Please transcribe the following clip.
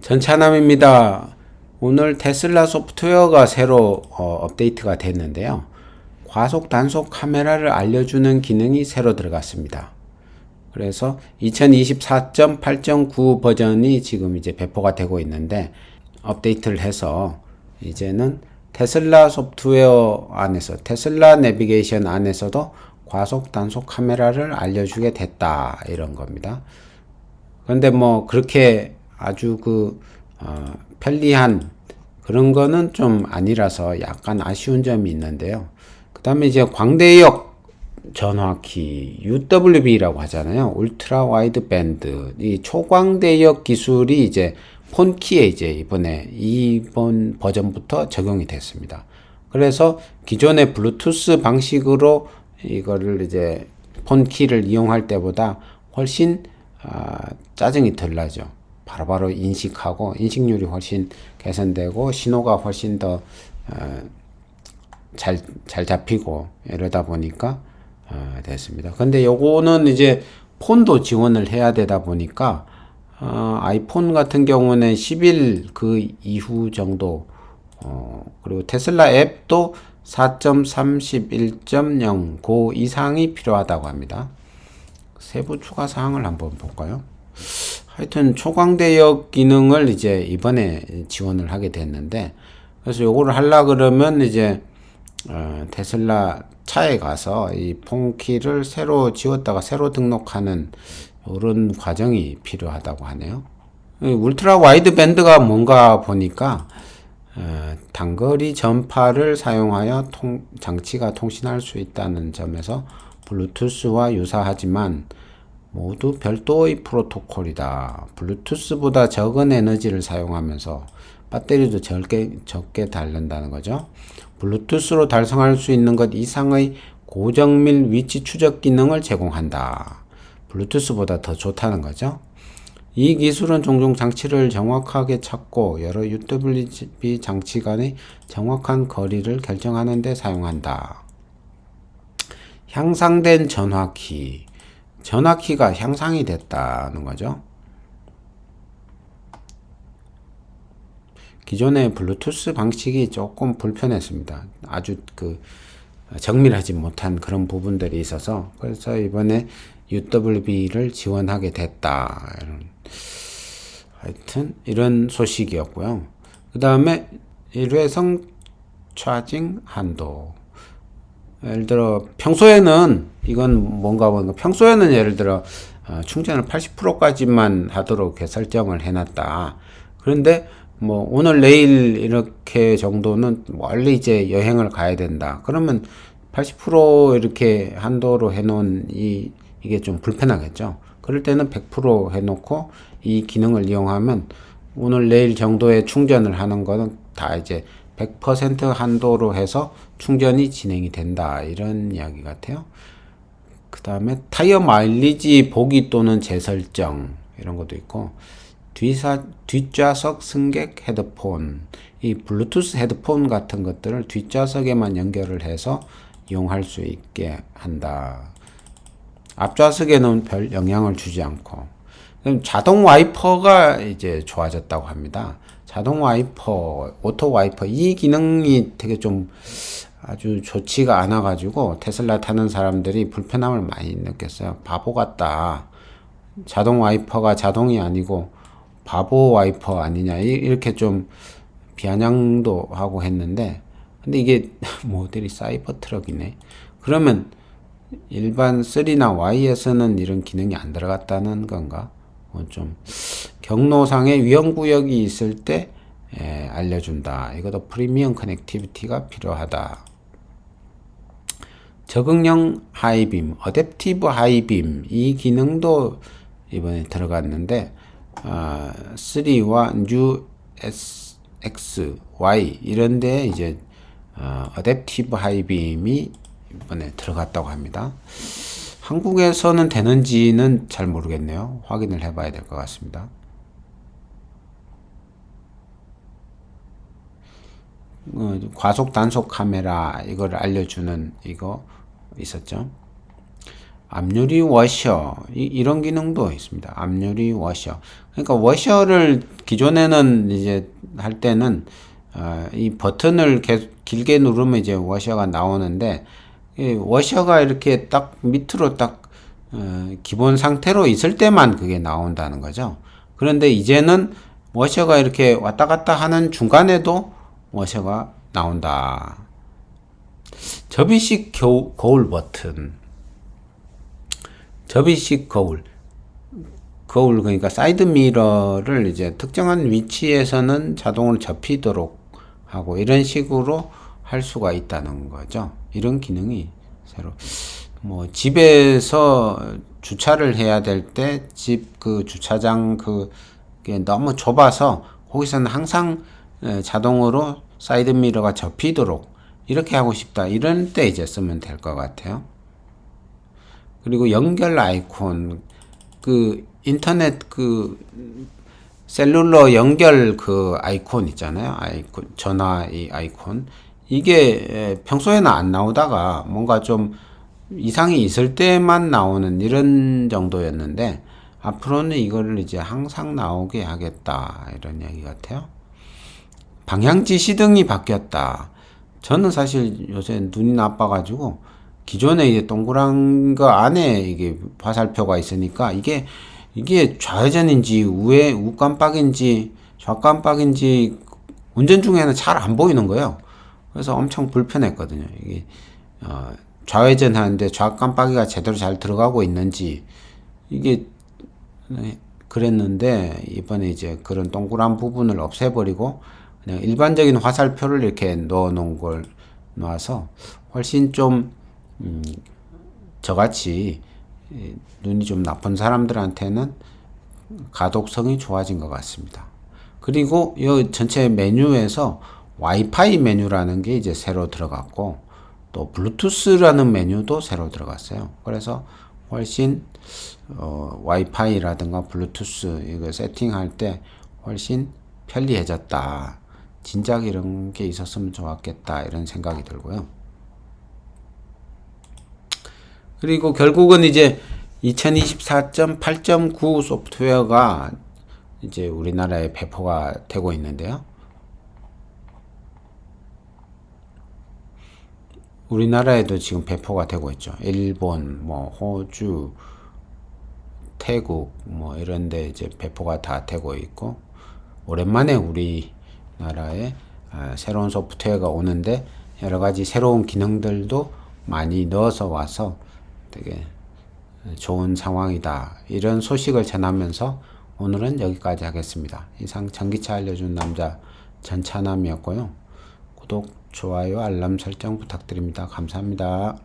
전차남입니다. 오늘 테슬라 소프트웨어가 새로 업데이트가 됐는데요. 과속 단속 카메라를 알려주는 기능이 새로 들어갔습니다. 그래서 2024.8.9 버전이 지금 이제 배포가 되고 있는데, 업데이트를 해서 이제는 테슬라 소프트웨어 안에서, 테슬라 내비게이션 안에서도 과속 단속 카메라를 알려주게 됐다, 이런 겁니다. 그런데 뭐 그렇게 아주 편리한 그런 거는 좀 아니라서 약간 아쉬운 점이 있는데요. 그 다음에 이제 광대역 전화키 UWB라고 하잖아요. 울트라 와이드 밴드. 이 초광대역 기술이 이제 폰키에 이제 이번 버전부터 적용이 됐습니다. 그래서 기존의 블루투스 방식으로 이거를 이제 폰키를 이용할 때보다 훨씬 짜증이 덜 나죠. 바로바로 인식하고 인식률이 훨씬 개선되고 신호가 훨씬 더 잘 잡히고 이러다 보니까 됐습니다. 근데 요거는 이제 폰도 지원을 해야 되다 보니까 아이폰 같은 경우는 10일 그 이후 정도 그리고 테슬라 앱도 4.31.0 그 이상이 필요하다고 합니다. 세부 추가 사항을 한번 볼까요? 하여튼 초광대역 기능을 이제 이번에 지원을 하게 됐는데, 그래서 요거를 하려 그러면 이제 테슬라 차에 가서 이 폰키를 새로 지웠다가 새로 등록하는 이런 과정이 필요하다고 하네요. 울트라 와이드 밴드가 뭔가 보니까 단거리 전파를 사용하여 장치가 통신할 수 있다는 점에서 블루투스와 유사하지만 모두 별도의 프로토콜이다. 블루투스보다 적은 에너지를 사용하면서 배터리도 적게 닳는다는 거죠. 블루투스로 달성할 수 있는 것 이상의 고정밀 위치 추적 기능을 제공한다. 블루투스보다 더 좋다는 거죠. 이 기술은 종종 장치를 정확하게 찾고 여러 UWB 장치 간의 정확한 거리를 결정하는 데 사용한다. 향상된 전화키. 전화키가 향상이 됐다는 거죠. 기존의 블루투스 방식이 조금 불편했습니다. 아주 정밀하지 못한 그런 부분들이 있어서, 그래서 이번에 UWB를 지원하게 됐다. 하여튼 이런 소식이었고요. 그 다음에 일회성 차징 한도. 예를 들어 평소에는 이건 뭔가 보니까 평소에는 예를 들어 충전을 80%까지만 하도록 설정을 해놨다. 그런데 뭐 오늘 내일 이렇게 정도는 멀리 이제 여행을 가야 된다. 그러면 80% 이렇게 한도로 해놓은 이게 좀 불편하겠죠. 그럴 때는 100% 해놓고 이 기능을 이용하면 오늘 내일 정도의 충전을 하는 거는 다 이제 100% 한도로 해서 충전이 진행이 된다. 이런 이야기 같아요. 그 다음에 타이어 마일리지 보기 또는 재설정 이런 것도 있고, 뒷좌석 승객 헤드폰, 이 블루투스 헤드폰 같은 것들을 뒷좌석에만 연결을 해서 이용할 수 있게 한다. 앞좌석에는 별 영향을 주지 않고. 자동 와이퍼가 이제 좋아졌다고 합니다. 자동 와이퍼, 오토 와이퍼, 이 기능이 되게 좀 아주 좋지가 않아 가지고 테슬라 타는 사람들이 불편함을 많이 느꼈어요. 바보 같다. 자동 와이퍼가 자동이 아니고 바보 와이퍼 아니냐, 이렇게 좀 비아냥도 하고 했는데, 근데 이게 모델이 사이버 트럭이네. 그러면 일반 3나 Y에서는 이런 기능이 안 들어갔다는 건가? 좀 경로상의 위험구역이 있을 때 알려준다. 이것도 프리미엄 커넥티비티가 필요하다. 적응형 하이빔, 어댑티브 하이빔, 이 기능도 이번에 들어갔는데 3와 New X, Y 이런 데 이제 어댑티브 하이빔이 이번에 들어갔다고 합니다. 한국에서는 되는지는 잘 모르겠네요. 확인을 해봐야 될 것 같습니다. 과속 단속 카메라 이걸 알려주는 이거 있었죠. 앞유리 워셔 이런 기능도 있습니다. 앞유리 워셔. 그러니까 워셔를 기존에는 이제 할 때는 이 버튼을 길게 누르면 이제 워셔가 나오는데 이 워셔가 이렇게 딱 밑으로 딱 기본 상태로 있을 때만 그게 나온다는 거죠. 그런데 이제는 워셔가 이렇게 왔다 갔다 하는 중간에도 워셔가 나온다. 접이식 거울 버튼. 접이식 거울 그러니까 사이드 미러를 이제 특정한 위치에서는 자동으로 접히도록 하고 이런 식으로 할 수가 있다는 거죠. 이런 기능이 새로 뭐 집에서 주차를 해야 될 때 집 그 주차장 그게 너무 좁아서 거기서는 항상 자동으로 사이드 미러가 접히도록 이렇게 하고 싶다. 이런 때 이제 쓰면 될 것 같아요. 그리고 연결 아이콘, 그 인터넷 그 셀룰러 연결 그 아이콘 있잖아요. 아이콘, 전화 이 아이콘. 이게 평소에는 안 나오다가 뭔가 좀 이상이 있을 때만 나오는 이런 정도였는데 앞으로는 이거를 이제 항상 나오게 하겠다. 이런 얘기 같아요. 방향 지시등이 바뀌었다. 저는 사실 요새 눈이 나빠가지고 기존에 이제 동그란 거 안에 이게 화살표가 있으니까 이게 좌회전인지 우깜빡인지 좌깜빡인지 운전 중에는 잘 안 보이는 거예요. 그래서 엄청 불편했거든요. 이게 좌회전 하는데 좌깜빡이가 제대로 잘 들어가고 있는지 이게 그랬는데 이번에 이제 그런 동그란 부분을 없애버리고 그냥 일반적인 화살표를 이렇게 넣어 놓은 걸 놔서 훨씬 좀 저같이 눈이 좀 나쁜 사람들한테는 가독성이 좋아진 것 같습니다. 그리고 이 전체 메뉴에서 와이파이 메뉴라는 게 이제 새로 들어갔고 또 블루투스라는 메뉴도 새로 들어갔어요. 그래서 훨씬 와이파이라든가 블루투스 이거 세팅할 때 훨씬 편리해졌다. 진작 이런 게 있었으면 좋았겠다 이런 생각이 들고요. 그리고 결국은 이제 2024.8.9 소프트웨어가 이제 우리나라에 배포가 되고 있는데요. 우리나라에도 지금 배포가 되고 있죠. 일본, 뭐 호주, 태국 뭐 이런데 이제 배포가 다 되고 있고 오랜만에 우리나라에 새로운 소프트웨어가 오는데 여러 가지 새로운 기능들도 많이 넣어서 와서 되게 좋은 상황이다. 이런 소식을 전하면서 오늘은 여기까지 하겠습니다. 이상 전기차 알려준 남자 전차남이었고요. 구독, 좋아요, 알람 설정 부탁드립니다. 감사합니다.